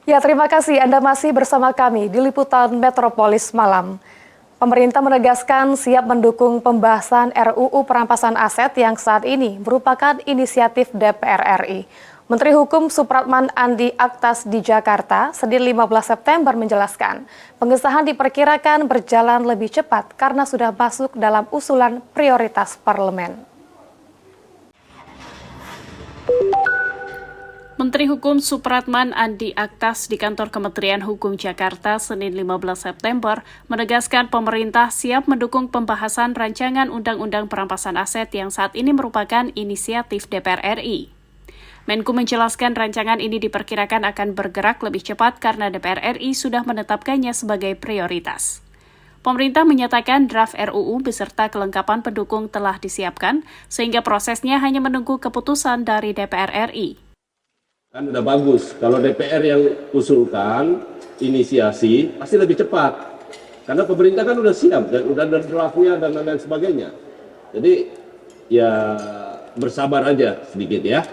Ya, terima kasih Anda masih bersama kami di Liputan Metropolis Malam. Pemerintah menegaskan siap mendukung pembahasan RUU perampasan aset yang saat ini merupakan inisiatif DPR RI. Menteri Hukum Supratman Andi Aktas di Jakarta, Senin 15 September menjelaskan, pengesahan diperkirakan berjalan lebih cepat karena sudah masuk dalam usulan prioritas parlemen. Menteri Hukum Supratman Andi Aktas di kantor Kementerian Hukum Jakarta Senin 15 September menegaskan pemerintah siap mendukung pembahasan rancangan Undang-Undang Perampasan Aset yang saat ini merupakan inisiatif DPR RI. Menku menjelaskan rancangan ini diperkirakan akan bergerak lebih cepat karena DPR RI sudah menetapkannya sebagai prioritas. Pemerintah menyatakan draft RUU beserta kelengkapan pendukung telah disiapkan sehingga prosesnya hanya menunggu keputusan dari DPR RI. Kan udah bagus, kalau DPR yang usulkan inisiasi pasti lebih cepat. Karena pemerintah kan udah siap dan udah ada draftnya dan lain sebagainya. Jadi ya bersabar aja sedikit ya.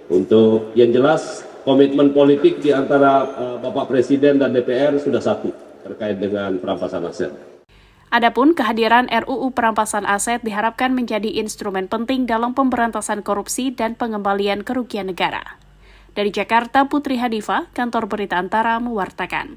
Untuk yang jelas komitmen politik di antara Bapak Presiden dan DPR sudah satu terkait dengan perampasan aset. Adapun kehadiran RUU perampasan aset diharapkan menjadi instrumen penting dalam pemberantasan korupsi dan pengembalian kerugian negara. Dari Jakarta, Putri Hadifa, Kantor Berita Antara mewartakan.